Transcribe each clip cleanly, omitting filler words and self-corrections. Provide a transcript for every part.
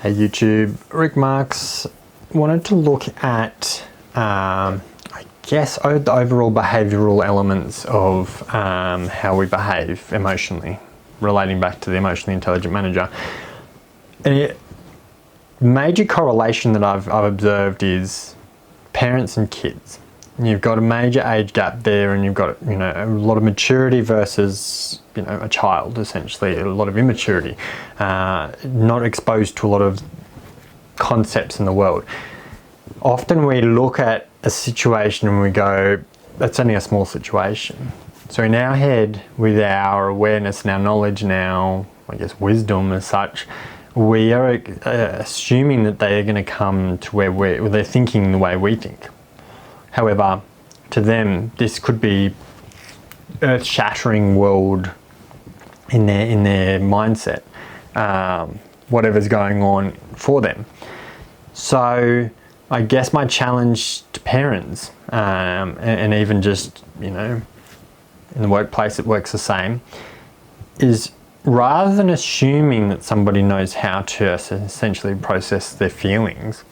Hey YouTube, Rick Marks. Wanted to look at, I guess, the overall behavioural elements of how we behave emotionally, relating back to the emotionally intelligent manager. A major correlation that I've observed is parents and kids. You've got a major age gap there, and you've got a lot of maturity versus a child, essentially a lot of immaturity, not exposed to a lot of concepts in the world. Often we look at a situation and we go, that's only a small situation. So in our head, with our awareness and our knowledge and our, I guess, wisdom as such, we are assuming that they are going to come to where they're thinking the way we think. However, to them, this could be earth-shattering world in their mindset, whatever's going on for them. So I guess my challenge to parents, and even just, in the workplace it works the same, is rather than assuming that somebody knows how to essentially process their feelings.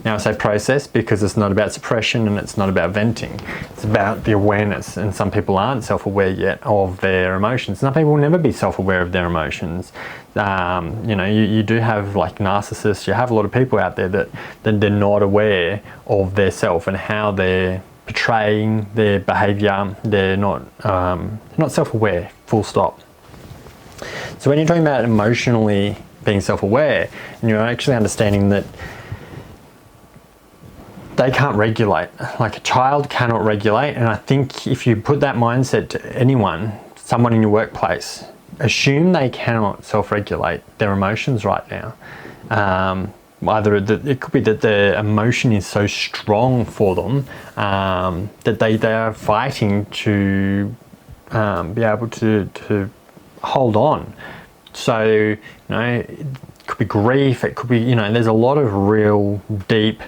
Now I say process because it's not about suppression and it's not about venting. It's about the awareness, and some people aren't self-aware yet of their emotions. Some people will never be self-aware of their emotions. You do have like narcissists, you have a lot of people out there that they're not aware of their self and how they're portraying their behaviour. They're not self-aware, full stop. So when you're talking about emotionally being self-aware, and you're actually understanding that they can't regulate, like a child cannot regulate, and I think if you put that mindset to anyone, someone in your workplace, assume they cannot self-regulate their emotions right now. It could be that the emotion is so strong for them that they are fighting to be able to hold on. So it could be grief, it could be there's a lot of real deep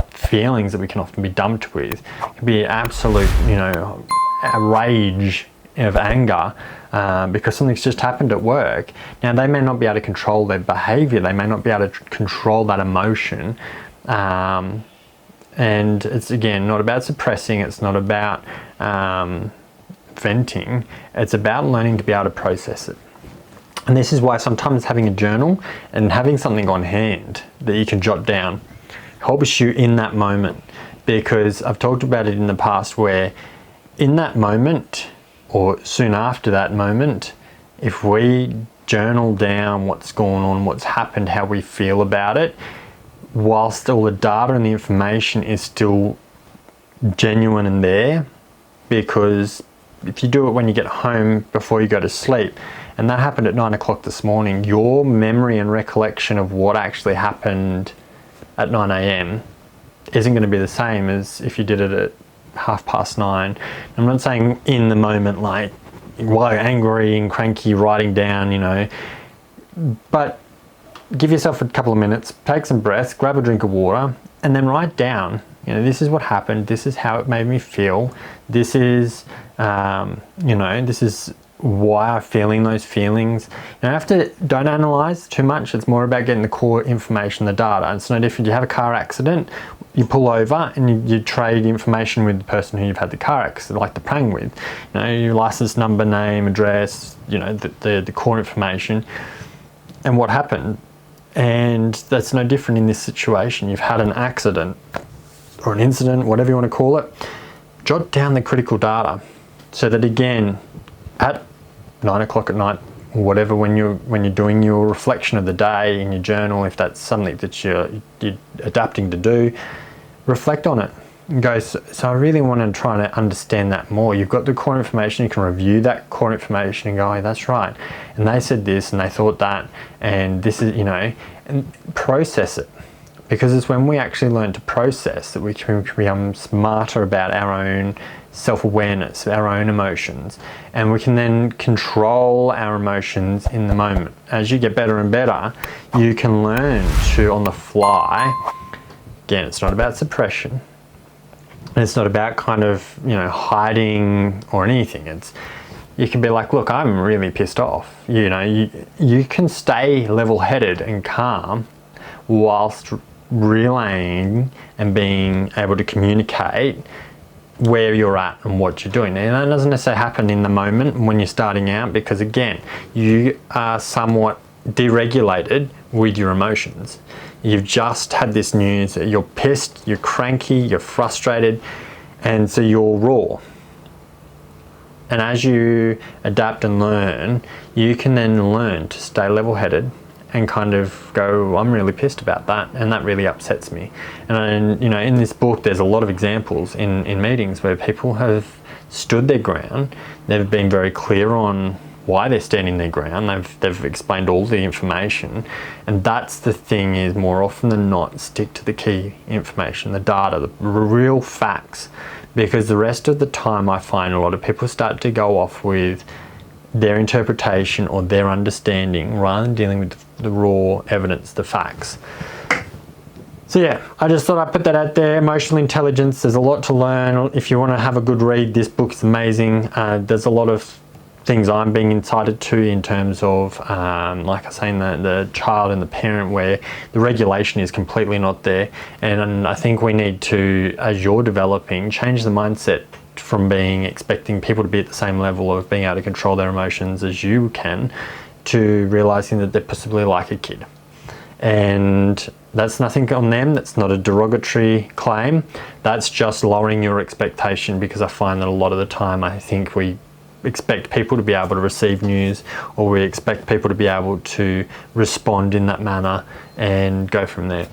feelings that we can often be dumped with. It could be absolute a rage of anger because something's just happened at work. Now they may not be able to control their behavior, they may not be able to control that emotion, and it's again not about suppressing, it's not about venting, it's about learning to be able to process it. And this is why sometimes having a journal and having something on hand that you can jot down helps you in that moment, because I've talked about it in the past where in that moment or soon after that moment, if we journal down what's going on, what's happened, how we feel about it, whilst all the data and the information is still genuine and there, because if you do it when you get home before you go to sleep, and that happened at 9 o'clock this morning, your memory and recollection of what actually happened at 9 a.m. isn't going to be the same as if you did it at 9:30. I'm not saying in the moment, like while you're angry and cranky, writing down, but give yourself a couple of minutes, take some breaths, grab a drink of water, and then write down, this is what happened, this is how it made me feel, this is, this is why I'm feeling those feelings. Don't analyze too much. It's more about getting the core information, the data. It's no different. You have a car accident, you pull over and you trade information with the person who you've had the car accident, like the prang with. Your license number, name, address, the core information and what happened. And that's no different in this situation. You've had an accident or an incident, whatever you want to call it. Jot down the critical data so that again, at 9 o'clock at night, or whatever, when you're doing your reflection of the day in your journal, if that's something that you're adapting to do, reflect on it and go, so I really want to try to understand that more. You've got the core information, you can review that core information and go, oh, that's right, and they said this and they thought that, and this is, and process it. Because it's when we actually learn to process that we can become smarter about our own self-awareness, our own emotions, and we can then control our emotions in the moment. As you get better and better, you can learn to, on the fly, again, it's not about suppression, and it's not about kind of, hiding or anything. It's you can be like, look, I'm really pissed off. You know, you can stay level-headed and calm whilst relaying and being able to communicate where you're at and what you're doing. And that doesn't necessarily happen in the moment when you're starting out, because again, you are somewhat deregulated with your emotions. You've just had this news, you're pissed, you're cranky, you're frustrated, and so you're raw. And as you adapt and learn, you can then learn to stay level-headed and kind of go, I'm really pissed about that, and that really upsets me. And you know, in this book, there's a lot of examples in meetings where people have stood their ground. They've been very clear on why they're standing their ground. They've explained all the information, and that's the thing, is more often than not, stick to the key information, the data, the real facts, because the rest of the time I find a lot of people start to go off with their interpretation or their understanding rather than dealing with the raw evidence, the facts. So yeah, I just thought I'd put that out there. Emotional intelligence, there's a lot to learn. If you want to have a good read, this book's amazing. There's a lot of things I'm being incited to in terms of, like I was saying, the child and the parent, where the regulation is completely not there. And I think we need to, as you're developing, change the mindset from being expecting people to be at the same level of being able to control their emotions as you can, to realizing that they're possibly like a kid. And that's nothing on them, that's not a derogatory claim, that's just lowering your expectation, because I find that a lot of the time I think we expect people to be able to receive news, or we expect people to be able to respond in that manner and go from there.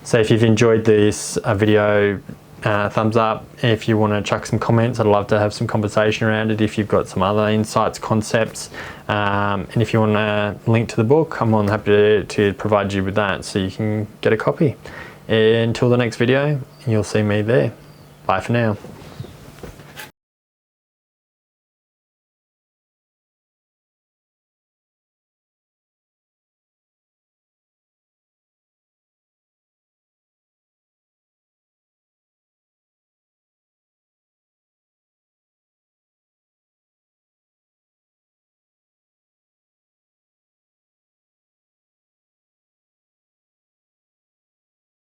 So if you've enjoyed this video, thumbs up. If you want to chuck some comments, I'd love to have some conversation around it. If you've got some other insights, concepts, and if you want a link to the book, I'm more than happy to provide you with that so you can get a copy. Until the next video, you'll see me there. Bye for now.